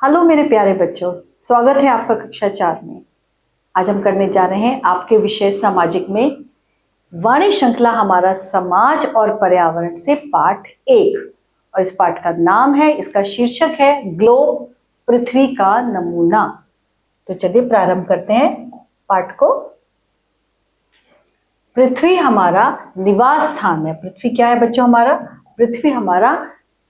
Hello मेरे प्यारे बच्चों, स्वागत है आपका कक्षा 4 में। आज हम करने जा रहे हैं आपके विषय सामाजिक में वाणी श्रृंखला हमारा समाज और पर्यावरण से पाठ 1। और इस पाठ का नाम है, इसका शीर्षक है ग्लोब, पृथ्वी का नमूना। तो चलिए प्रारंभ करते हैं पाठ को। पृथ्वी हमारा निवास स्थान है। पृथ्वी क्या है बच्चों? हमारा पृथ्वी हमारा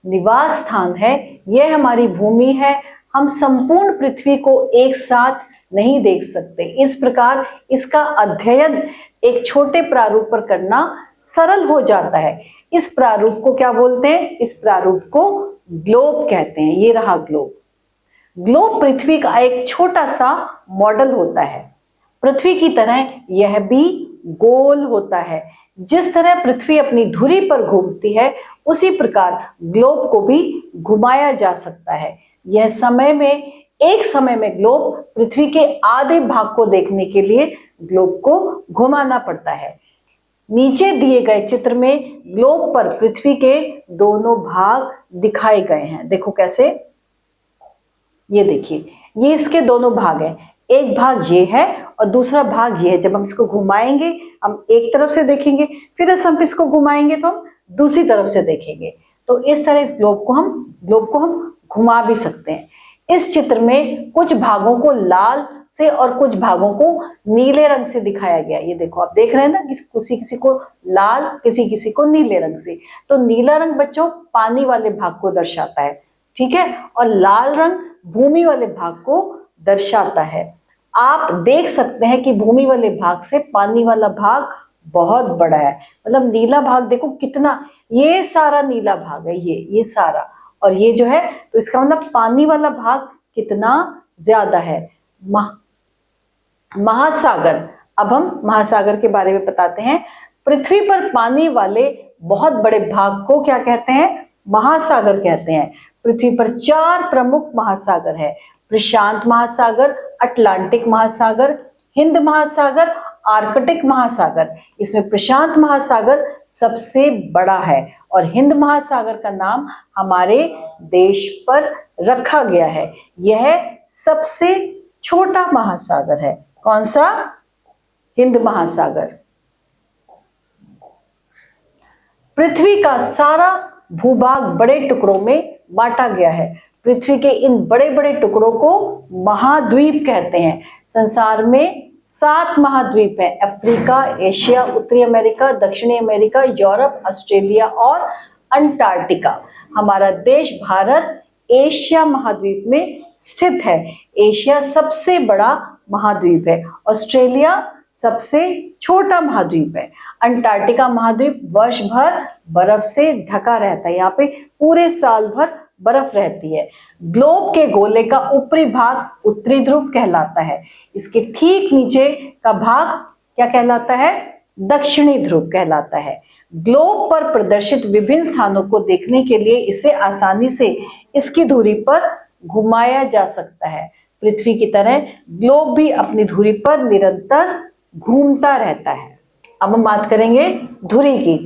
निवास स्थान है। यह हमारी भूमि है। हम संपूर्ण पृथ्वी को एक साथ नहीं देख सकते, इस प्रकार इसका अध्ययन एक छोटे प्रारूप पर करना सरल हो जाता है। इस प्रारूप को क्या बोलते हैं? इस प्रारूप को ग्लोब कहते हैं। ये रहा ग्लोब। ग्लोब पृथ्वी का एक छोटा सा मॉडल होता है। पृथ्वी की तरह यह भी गोल होता है। जिस तरह पृथ्वी अपनी धुरी पर घूमती है, उसी प्रकार ग्लोब को भी घुमाया जा सकता है। यह एक समय में ग्लोब पृथ्वी के आधे भाग को देखने के लिए ग्लोब को घुमाना पड़ता है। नीचे दिए गए चित्र में ग्लोब पर पृथ्वी के दोनों भाग दिखाए गए हैं। देखो कैसे, ये देखिए, ये इसके दोनों भाग हैं। एक भाग ये है और दूसरा भाग ये है। जब हम इसको घुमाएंगे, हम एक तरफ से देखेंगे, फिर हम इसको घुमाएंगे तो हम दूसरी तरफ से देखेंगे। तो इस तरह इस ग्लोब को हम घुमा भी सकते हैं। इस चित्र में कुछ भागों को लाल से और कुछ भागों को नीले रंग से दिखाया गया। ये देखो, आप देख रहे हैं ना, किसी को लाल, किसी को नीले रंग से। तो नीला रंग बच्चों पानी वाले भाग को दर्शाता है, ठीक है, और लाल रंग भूमि वाले भाग को दर्शाता है। आप देख सकते हैं कि भूमि वाले भाग से पानी वाला भाग बहुत बड़ा है। मतलब नीला भाग देखो कितना, ये सारा नीला भाग है, ये सारा, और ये जो है, तो इसका मतलब पानी वाला भाग कितना ज्यादा है। महासागर, अब हम महासागर के बारे में बताते हैं। पृथ्वी पर पानी वाले बहुत बड़े भाग को क्या कहते हैं? महासागर कहते हैं। पृथ्वी पर 4 प्रमुख महासागर है। प्रशांत महासागर, अटलांटिक महासागर, हिंद महासागर, आर्कटिक महासागर। इसमें प्रशांत महासागर सबसे बड़ा है और हिंद महासागर का नाम हमारे देश पर रखा गया है। यह सबसे छोटा महासागर है। कौन सा? हिंद महासागर। पृथ्वी का सारा भूभाग बड़े टुकड़ों में बांटा गया है। पृथ्वी के इन बड़े बड़े टुकड़ों को महाद्वीप कहते हैं। संसार में 7 महाद्वीप है। अफ्रीका, एशिया, उत्तरी अमेरिका, दक्षिणी अमेरिका, यूरोप, ऑस्ट्रेलिया और अंटार्कटिका। हमारा देश भारत एशिया महाद्वीप में स्थित है। एशिया सबसे बड़ा महाद्वीप है। ऑस्ट्रेलिया सबसे छोटा महाद्वीप है। अंटार्कटिका महाद्वीप वर्ष भर बर्फ से ढका रहता है। यहाँ पे पूरे साल भर बर्फ रहती है। ग्लोब के गोले का ऊपरी भाग उत्तरी ध्रुव कहलाता है। इसके ठीक नीचे का भाग क्या कहलाता है? दक्षिणी ध्रुव कहलाता है। ग्लोब पर प्रदर्शित विभिन्न स्थानों को देखने के लिए इसे आसानी से इसकी धुरी पर घुमाया जा सकता है। पृथ्वी की तरह ग्लोब भी अपनी धुरी पर निरंतर घूमता रहता है। अब हम बात करेंगे धुरी की।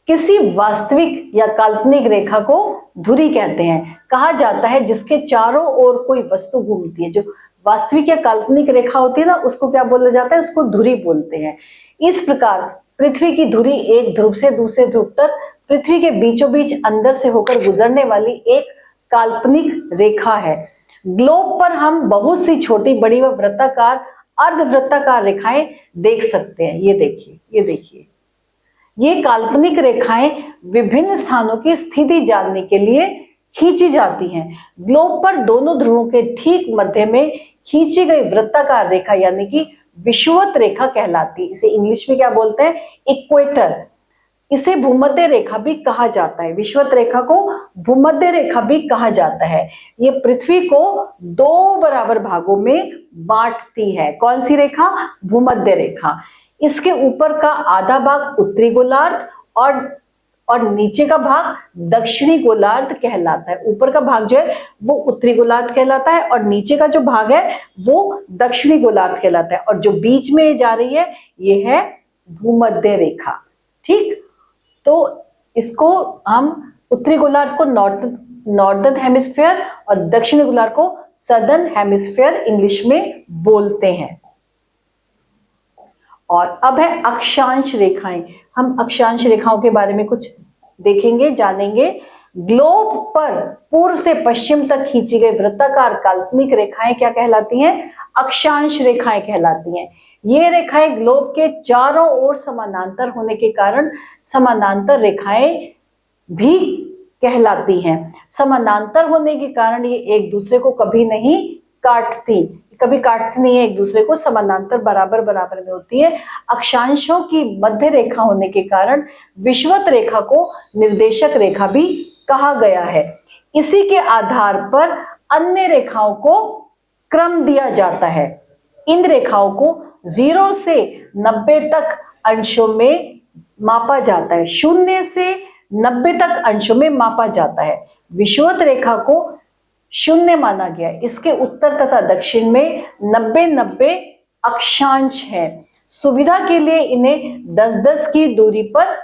किसी वास्तविक या काल्पनिक रेखा को धुरी कहते हैं। कहा जाता है जिसके चारों ओर कोई वस्तु घूमती है। जो वास्तविक या काल्पनिक रेखा होती है ना, उसको क्या बोला जाता है? उसको धुरी बोलते हैं। इस प्रकार पृथ्वी की धुरी एक ध्रुव से दूसरे ध्रुव तक पृथ्वी के बीचों बीच अंदर से होकर गुजरने वाली एक काल्पनिक रेखा है। ग्लोब पर हम बहुत सी छोटी बड़ी व वृत्ताकार, अर्धवृत्ताकार रेखाएं देख सकते हैं। ये देखिए, ये काल्पनिक रेखाएं विभिन्न स्थानों की स्थिति जानने के लिए खींची जाती हैं। ग्लोब पर दोनों ध्रुवों के ठीक मध्य में खींची गई वृत्ताकार रेखा यानी कि विषुवत रेखा कहलाती है। इसे इंग्लिश में क्या बोलते हैं? इक्वेटर। इसे भूमध्य रेखा भी कहा जाता है। विषुवत रेखा को भूमध्य रेखा भी कहा जाता है। ये पृथ्वी को 2 बराबर भागों में बांटती है। कौन सी रेखा? भूमध्य रेखा। इसके ऊपर का आधा भाग उत्तरी गोलार्ध और नीचे का भाग दक्षिणी गोलार्ध कहलाता है। ऊपर का भाग जो है वो उत्तरी गोलार्ध कहलाता है और नीचे का जो भाग है वो दक्षिणी गोलार्ध कहलाता है। और जो बीच में जा रही है ये है भूमध्य रेखा। ठीक, तो इसको हम उत्तरी गोलार्ध को नॉर्दर्न हेमिस्फीयर और दक्षिणी गोलार्ध को सदर्न हेमिस्फीयर इंग्लिश में बोलते हैं। और अब है अक्षांश रेखाएं। हम अक्षांश रेखाओं के बारे में कुछ देखेंगे, जानेंगे। ग्लोब पर पूर्व से पश्चिम तक खींची गई वृत्ताकार काल्पनिक रेखाएं क्या कहलाती हैं? अक्षांश रेखाएं कहलाती हैं। ये रेखाएं ग्लोब के चारों ओर समानांतर होने के कारण समानांतर रेखाएं भी कहलाती हैं। समानांतर होने के कारण ये एक दूसरे को कभी नहीं काटती, कभी काटती नहीं है एक दूसरे को, समानांतर बराबर बराबर में होती है। अक्षांशों की मध्य रेखा होने के कारण विषुवत रेखा को निर्देशक रेखा भी कहा गया है। इसी के आधार पर अन्य रेखाओं को क्रम दिया जाता है। इन रेखाओं को 0 से 90 तक अंशों में मापा जाता है, 0 से 90 तक अंशों में मापा जाता है। विषुवत रेखा को 0 माना गया। इसके उत्तर तथा दक्षिण में 90-90 अक्षांश है। सुविधा के लिए इन्हें 10-10 की दूरी पर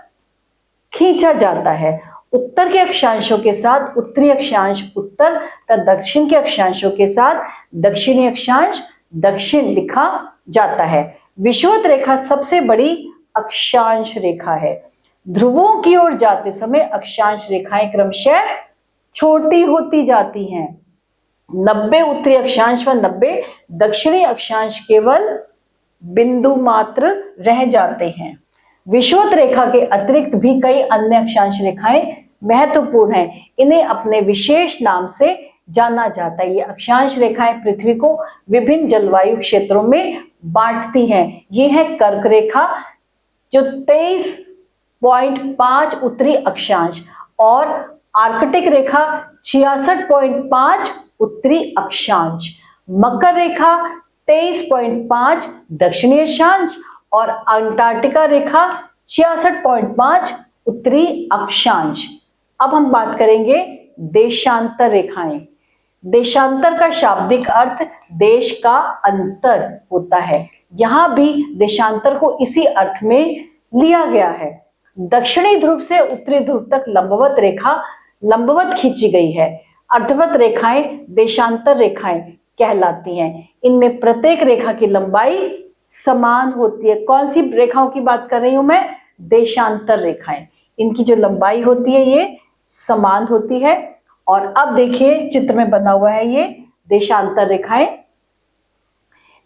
खींचा जाता है। उत्तर के अक्षांशों के साथ उत्तरी अक्षांश उत्तर तथा दक्षिण के अक्षांशों के साथ दक्षिणी अक्षांश दक्षिण लिखा जाता है। विषुवत रेखा सबसे बड़ी अक्षांश रेखा है। ध्रुवों की ओर जाते समय अक्षांश रेखाएं क्रमशः छोटी होती जाती हैं। 90 उत्तरी अक्षांश व 90 दक्षिणी अक्षांश केवल बिंदु मात्र रह जाते हैं। विषुवत रेखा के अतिरिक्त भी कई अन्य अक्षांश रेखाएं महत्वपूर्ण हैं। इन्हें अपने विशेष नाम से जाना जाता है। ये अक्षांश रेखाएं पृथ्वी को विभिन्न जलवायु क्षेत्रों में बांटती हैं। ये है कर्क रेखा जो 23.5 उत्तरी अक्षांश और आर्कटिक रेखा 66.5 उत्तरी अक्षांश, मकर रेखा 23.5 दक्षिणी अक्षांश और अंटार्कटिका रेखा 66.5 उत्तरी अक्षांश। अब हम बात करेंगे देशांतर रेखाएं। देशांतर का शाब्दिक अर्थ देश का अंतर होता है। यहां भी देशांतर को इसी अर्थ में लिया गया है। दक्षिणी ध्रुव से उत्तरी ध्रुव तक लंबवत रेखा लंबवत खींची गई है। अर्धवत रेखाएं देशांतर रेखाएं कहलाती हैं। इनमें प्रत्येक रेखा की लंबाई समान होती है। कौन सी रेखाओं की बात कर रही हूं मैं? देशांतर रेखाएं। इनकी जो लंबाई होती है ये समान होती है। और अब देखिए चित्र में बना हुआ है ये देशांतर रेखाएं।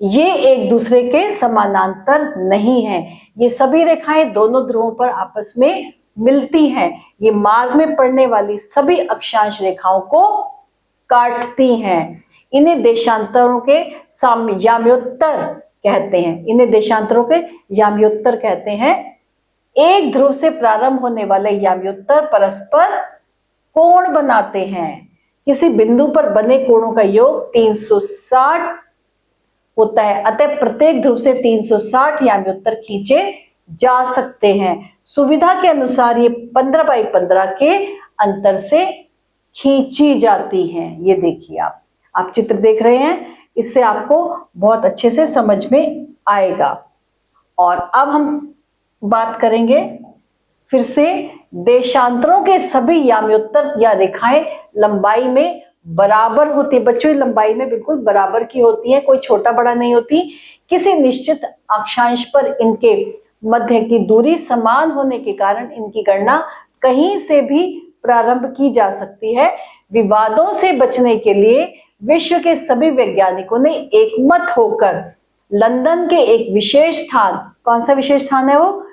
ये एक दूसरे के समानांतर नहीं है। ये सभी रेखाएं दोनों ध्रुवों पर आपस में मिलती हैं। ये मार्ग में पड़ने वाली सभी अक्षांश रेखाओं को काटती हैं। इन्हें देशांतरों के याम्योत्तर कहते हैं। इन्हें देशांतरों के याम्योत्तर कहते हैं। एक ध्रुव से प्रारंभ होने वाले याम्योत्तर परस्पर कोण बनाते हैं। किसी बिंदु पर बने कोणों का योग 360 होता है। अतः प्रत्येक ध्रुव से 360 याम्योत्तर खींचे जा सकते हैं। सुविधा के अनुसार ये 15x15 के अंतर से खींची जाती हैं। ये देखिए आप चित्र देख रहे हैं, इससे आपको बहुत अच्छे से समझ में आएगा। और अब हम बात करेंगे फिर से देशांतरों के सभी याम्योत्तर या रेखाएं लंबाई में बराबर होती है। बच्चों, लंबाई में बिल्कुल बराबर की होती है, कोई छोटा बड़ा नहीं होती। किसी निश्चित अक्षांश पर इनके मध्य की दूरी समान होने के कारण इनकी गणना कहीं से भी प्रारंभ की जा सकती है। विवादों से बचने के लिए विश्व के सभी वैज्ञानिकों ने एकमत होकर लंदन के एक विशेष स्थान, कौन सा विशेष स्थान है वो?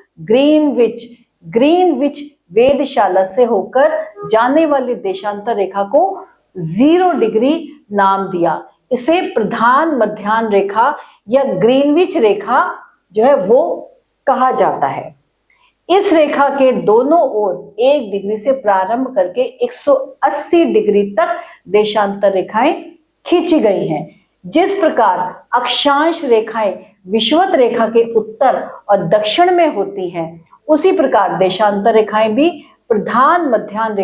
ग्रीनविच वेधशाला से होकर जाने वाली देशांतर रेखा को 0 डिग्री नाम दिया। इसे प्रधान मध्याह्न रेखा या ग्रीनविच रेखा जो है वो कहा जाता है। इस रेखा के दोनों ओर 1 डिग्री से प्रारंभ करके 180 डिग्री तक देशांतर रेखाएं खींची गई हैं। जिस प्रकार अक्षांश रेखाएं विषुवत रेखा के उत्तर और दक्षिण में होती हैं, उसी प्रकार देशांतर रेखाएं भी प्रधान मध्याह्न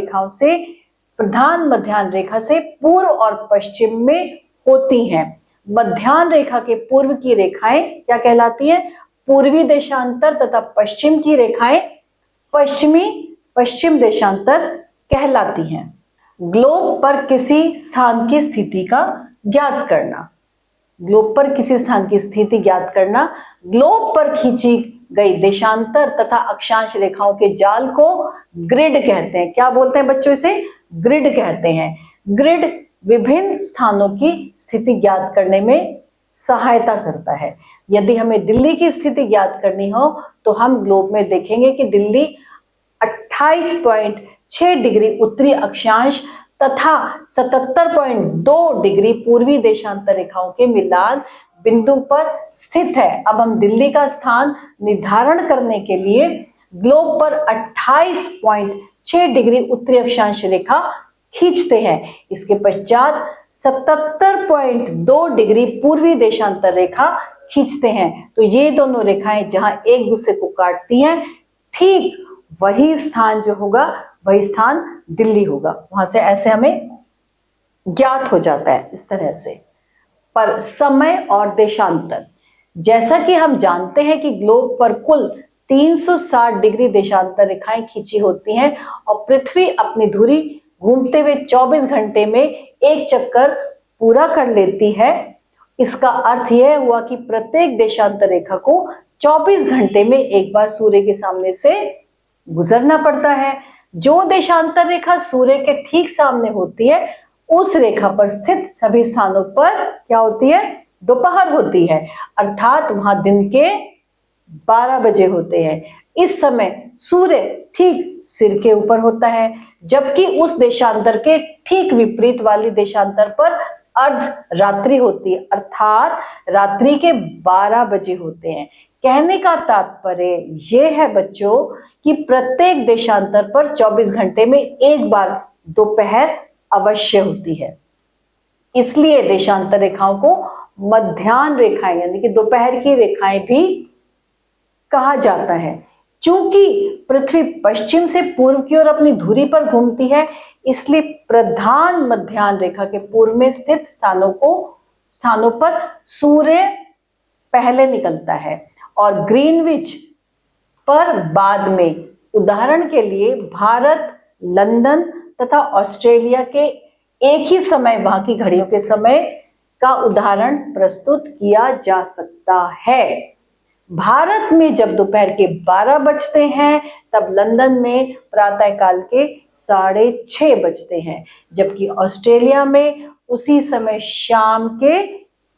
रेखा से पूर्व और पश्चिम में होती हैं। मध्याह्न रेखा के पूर्व की रेखाएं क्या कहलाती हैं? पूर्वी देशांतर तथा पश्चिम की रेखाएं पश्चिम देशांतर कहलाती हैं। ग्लोब पर किसी स्थान की स्थिति का ज्ञात करना। ग्लोब पर किसी स्थान की स्थिति ज्ञात करना। ग्लोब पर खींची गई देशांतर तथा अक्षांश रेखाओं के जाल को ग्रिड कहते हैं। क्या बोलते हैं बच्चों? इसे ग्रिड कहते हैं। ग्रिड विभिन्न स्थानों की स्थिति ज्ञात करने में सहायता करता है। यदि हमें दिल्ली की स्थिति ज्ञात करनी हो तो हम ग्लोब में देखेंगे कि दिल्ली 28.6 डिग्री उत्तरी अक्षांश तथा 77.2 डिग्री पूर्वी देशांतर रेखाओं के मिलान बिंदु पर स्थित है। अब हम दिल्ली का स्थान निर्धारण करने के लिए ग्लोब पर 28.6 डिग्री उत्तरी अक्षांश रेखा खींचते हैं। इसके पश्चात 77.2 डिग्री पूर्वी देशांतर रेखा खींचते हैं। तो ये दोनों रेखाएं जहां एक दूसरे को काटती हैं, ठीक वही स्थान जो होगा वही स्थान दिल्ली होगा। वहां से ऐसे हमें ज्ञात हो जाता है इस तरह से। पर समय और देशांतर, जैसा कि हम जानते हैं कि ग्लोब पर कुल 360 डिग्री देशांतर रेखाएं खींची होती हैं और पृथ्वी अपनी धुरी घूमते हुए 24 घंटे में एक चक्कर पूरा कर लेती है। इसका अर्थ यह हुआ कि प्रत्येक देशांतर रेखा को 24 घंटे में एक बार सूर्य के सामने से गुजरना पड़ता है। जो देशांतर रेखा सूर्य के ठीक सामने होती है उस रेखा पर स्थित सभी स्थानों पर क्या होती है? दोपहर होती है, अर्थात वहां दिन के 12 बजे होते हैं। इस समय सूर्य ठीक सिर के ऊपर होता है, जबकि उस देशांतर के ठीक विपरीत वाली देशांतर पर अर्ध रात्रि होती है, अर्थात रात्रि के 12 बजे होते हैं। कहने का तात्पर्य यह है बच्चों कि प्रत्येक देशांतर पर 24 घंटे में एक बार दोपहर अवश्य होती है। इसलिए देशांतर रेखाओं को मध्याह्न रेखाएं यानी कि दोपहर की रेखाएं भी कहा जाता है। चूंकि पृथ्वी पश्चिम से पूर्व की ओर अपनी धुरी पर घूमती है, इसलिए प्रधान मध्याह्न रेखा के पूर्व में स्थित स्थानों पर सूर्य पहले निकलता है और ग्रीनविच पर बाद में। उदाहरण के लिए भारत, लंदन तथा ऑस्ट्रेलिया के एक ही समय वहां की घड़ियों के समय का उदाहरण प्रस्तुत किया जा सकता है। भारत में जब दोपहर के 12 बजते हैं तब लंदन में प्रातःकाल के 6:30 बजते हैं, जबकि ऑस्ट्रेलिया में उसी समय शाम के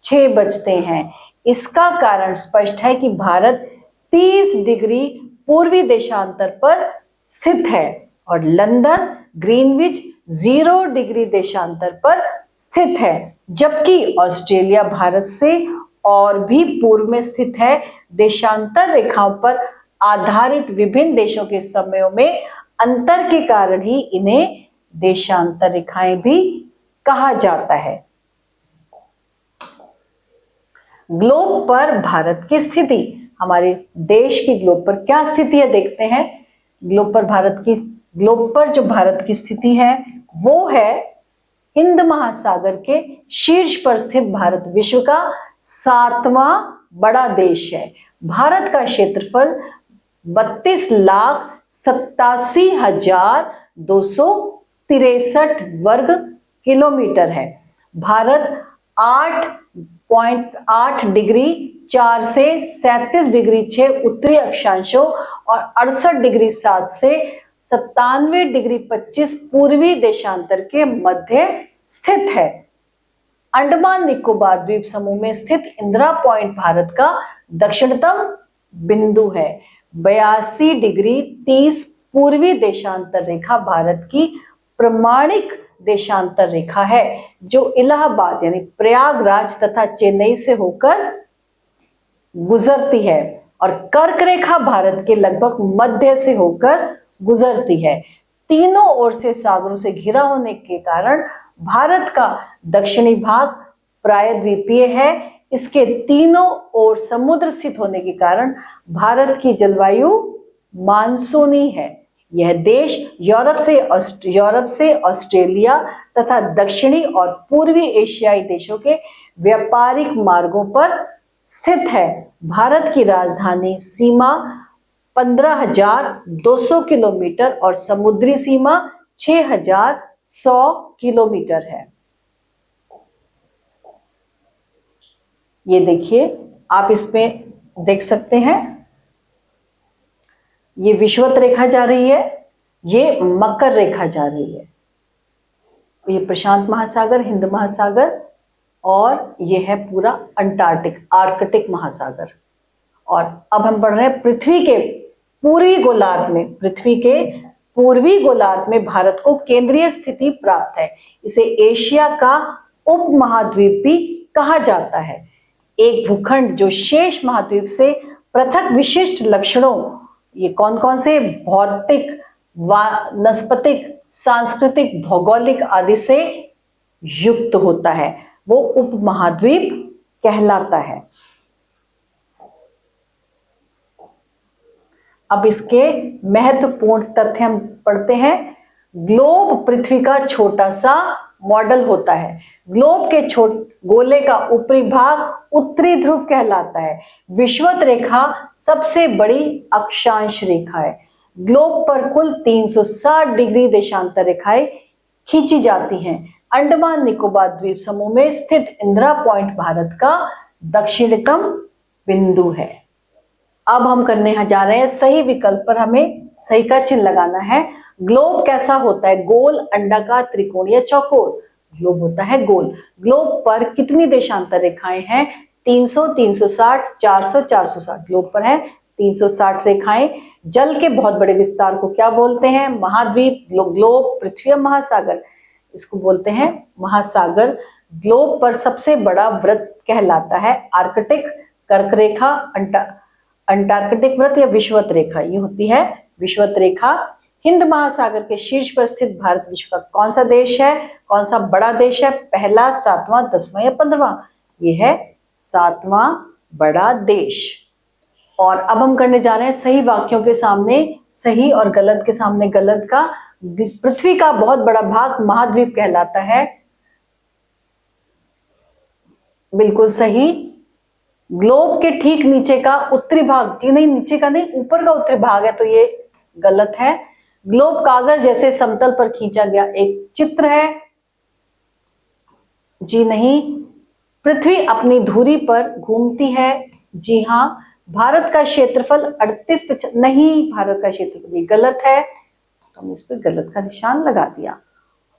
6 बजते हैं। इसका कारण स्पष्ट है कि भारत 30 डिग्री पूर्वी देशांतर पर स्थित है और लंदन ग्रीनविच 0 डिग्री देशांतर पर स्थित है, जबकि ऑस्ट्रेलिया भारत से और भी पूर्व में स्थित है। देशांतर रेखाओं पर आधारित विभिन्न देशों के समयों में अंतर के कारण ही इन्हें देशांतर रेखाएं भी कहा जाता है। ग्लोब पर भारत की स्थिति, हमारे देश की ग्लोब पर क्या स्थिति है देखते हैं। ग्लोब पर जो भारत की स्थिति है वो है हिंद महासागर के शीर्ष पर स्थित भारत विश्व का 7वां बड़ा देश है। भारत का क्षेत्रफल 32,87,263 वर्ग किलोमीटर है। भारत 8.8 डिग्री 4 से 37 डिग्री 6 उत्तरी अक्षांशों और 68 डिग्री 7 से 97 डिग्री 25 पूर्वी देशांतर के मध्य स्थित है। अंडमान निकोबार द्वीप समूह में स्थित इंदिरा पॉइंट भारत का दक्षिणतम बिंदु है। 82 डिग्री 30 पूर्वी देशांतर रेखा भारत की प्रमाणिक देशांतर रेखा है, जो इलाहाबाद यानी प्रयागराज तथा चेन्नई से होकर गुजरती है और कर्क रेखा भारत के लगभग मध्य से होकर गुजरती है। तीनों ओर से सागरों से घिरा होने के कारण भारत का दक्षिणी भाग प्रायद्वीपीय है। इसके तीनों ओर समुद्र स्थित होने के कारण भारत की जलवायु मानसूनी है। यह देश यूरोप से ऑस्ट्रेलिया तथा दक्षिणी और पूर्वी एशियाई देशों के व्यापारिक मार्गों पर स्थित है। भारत की राजधानी सीमा 15,200 किलोमीटर और समुद्री सीमा 6,100 किलोमीटर है। ये देखिए, आप इसमें देख सकते हैं, ये विषुवत रेखा जा रही है, ये मकर रेखा जा रही है, ये प्रशांत महासागर, हिंद महासागर, और ये है पूरा अंटार्कटिक, आर्कटिक महासागर। और अब हम बढ़ रहे हैं पृथ्वी के पूर्वी गोलार्ध में। पृथ्वी के पूर्वी गोलार्ध में भारत को केंद्रीय स्थिति प्राप्त है। इसे एशिया का उपमहाद्वीप भी कहा जाता है। एक भूखंड जो शेष महाद्वीप से पृथक विशिष्ट लक्षणों, ये कौन कौन से, भौतिक, वनस्पतिक, सांस्कृतिक, भौगोलिक आदि से युक्त होता है, वो उपमहाद्वीप कहलाता है। अब इसके महत्वपूर्ण तथ्य हम पढ़ते हैं। ग्लोब पृथ्वी का छोटा सा मॉडल होता है। ग्लोब के गोले का ऊपरी भाग उत्तरी ध्रुव कहलाता है। विषुवत रेखा सबसे बड़ी अक्षांश रेखा है। ग्लोब पर कुल 360 डिग्री देशांतर रेखाएं खींची जाती हैं। अंडमान निकोबार द्वीप समूह में स्थित इंदिरा पॉइंट भारत का दक्षिणतम बिंदु है। अब हम करने जा रहे हैं सही विकल्प पर, हमें सही का चिन्ह लगाना है। ग्लोब कैसा होता है? गोल, अंडाकार, त्रिकोण या चौकोर? ग्लोब होता है गोल। ग्लोब पर कितनी देशांतर रेखाएं हैं? 300, 360, 400, 460। ग्लोब पर है 360 रेखाएं। जल के बहुत बड़े विस्तार को क्या बोलते हैं? महाद्वीप, ग्लोब, पृथ्वी, महासागर, इसको बोलते हैं महासागर। ग्लोब पर सबसे बड़ा वृत्त कहलाता है आर्कटिक, कर्क रेखा, अंटार्कटिक वृत्त या विषुवत रेखा, ये होती है विषुवत रेखा। हिंद महासागर के शीर्ष पर स्थित भारत विश्व का कौन सा देश है? कौन सा बड़ा देश है? पहला, 7वां, 10वां या 15वां? ये है 7वां बड़ा देश। और अब हम करने जा रहे हैं सही वाक्यों के सामने सही और गलत के सामने गलत का। पृथ्वी का बहुत बड़ा भाग महाद्वीप कहलाता है, बिल्कुल सही। ग्लोब के ठीक नीचे का उत्तरी भाग, जी नहीं, नीचे का नहीं, ऊपर का उत्तरी भाग है, तो ये गलत है। ग्लोब कागज जैसे समतल पर खींचा गया एक चित्र है, जी नहीं। पृथ्वी अपनी धुरी पर घूमती है, जी हाँ। भारत का क्षेत्रफल 38, नहीं, भारत का क्षेत्रफल भी गलत है, तो हम इस पर गलत का निशान लगा दिया।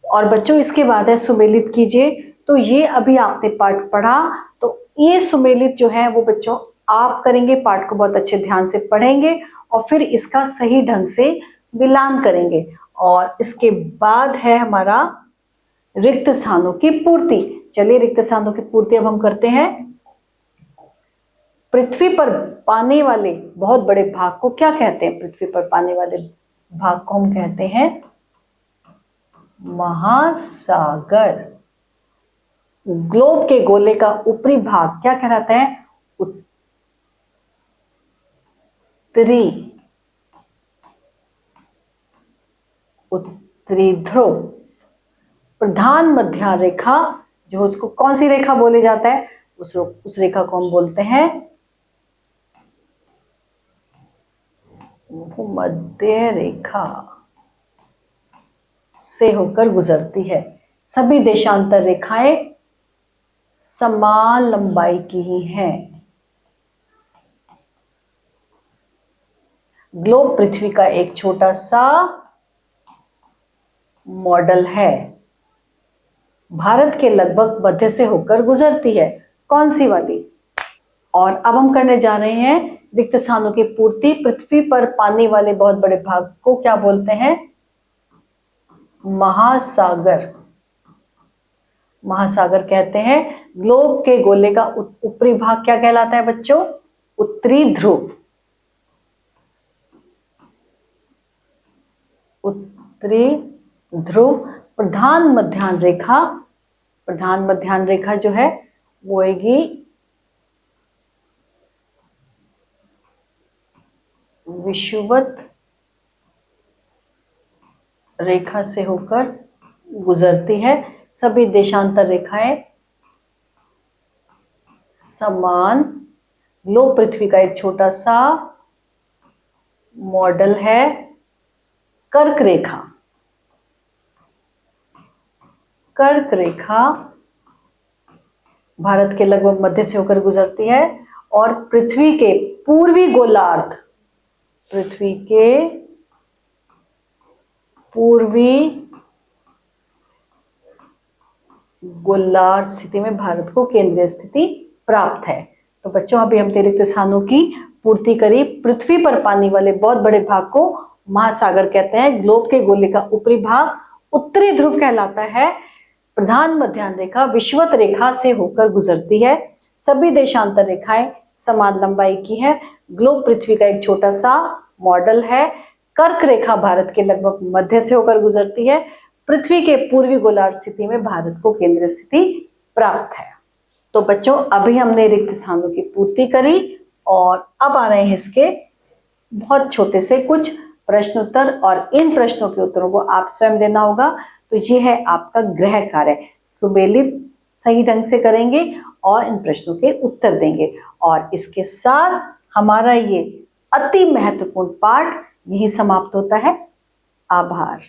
और बच्चों इसके बाद है सुमेलित कीजिए। तो ये अभी आपने पाठ पढ़ा, तो ये सुमेलित जो है वो बच्चों आप करेंगे, पाठ को बहुत अच्छे ध्यान से पढ़ेंगे और फिर इसका सही ढंग से मिलान करेंगे। और इसके बाद है हमारा रिक्त स्थानों की पूर्ति। चलिए रिक्त स्थानों की पूर्ति अब हम करते हैं। पृथ्वी पर पाने वाले बहुत बड़े भाग को क्या कहते हैं? पृथ्वी पर पाने वाले भाग को हम कहते हैं महासागर। ग्लोब के गोले का ऊपरी भाग क्या कहलाता है? उत्तरी ध्रुव। प्रधान मध्य रेखा जो उसको कौन सी रेखा बोले जाता है? उस रेखा को हम बोलते हैं मध्य रेखा से होकर गुजरती है। सभी देशांतर रेखाएं समान लंबाई की ही हैं। ग्लोब पृथ्वी का एक छोटा सा मॉडल है। भारत के लगभग मध्य से होकर गुजरती है। कौन सी वाली? और अब हम करने जा रहे हैं रिक्त स्थानों की पूर्ति। पृथ्वी पर पाने वाले बहुत बड़े भाग को क्या बोलते हैं? महासागर। महासागर कहते हैं। ग्लोब के गोले का ऊपरी भाग क्या कहलाता है बच्चों? उत्तरी ध्रुव। उत्तरी ध्रुव। प्रधान मध्याह्न रेखा, प्रधान मध्याह्न रेखा जो है वो होगी विषुवत रेखा से होकर गुजरती है। सभी देशांतर रेखाएं समान। ग्लोब पृथ्वी का एक छोटा सा मॉडल है कर्क रेखा। कर्क रेखा भारत के लगभग मध्य से होकर गुजरती है और पृथ्वी के पूर्वी गोलार्ध, पृथ्वी के पूर्वी गोलार्ध स्थिति में भारत को केंद्रीय स्थिति प्राप्त है। तो बच्चों अभी हमने रिक्त स्थानों की पूर्ति करी। पृथ्वी पर पानी वाले बहुत बड़े भाग को महासागर कहते हैं। ग्लोब के गोले का ऊपरी भाग उत्तरी ध्रुव कहलाता है। प्रधान मध्याह्न रेखा विषुवत रेखा से होकर गुजरती है। सभी देशांतर रेखाएं समान लंबाई की है। ग्लोब पृथ्वी का एक छोटा सा मॉडल है। कर्क रेखा भारत के लगभग मध्य से होकर गुजरती है। पृथ्वी के पूर्वी गोलार्ध स्थिति में भारत को केंद्रीय स्थिति प्राप्त है। तो बच्चों अभी हमने रिक्त स्थानों की पूर्ति करी और अब आ रहे हैं इसके बहुत छोटे से कुछ प्रश्न उत्तर, और इन प्रश्नों के उत्तरों को आप स्वयं देना होगा। तो ये है आपका गृह कार्य। सुमेलित सही ढंग से करेंगे और इन प्रश्नों के उत्तर देंगे। और इसके साथ हमारा ये अति महत्वपूर्ण पाठ यही समाप्त होता है। आभार।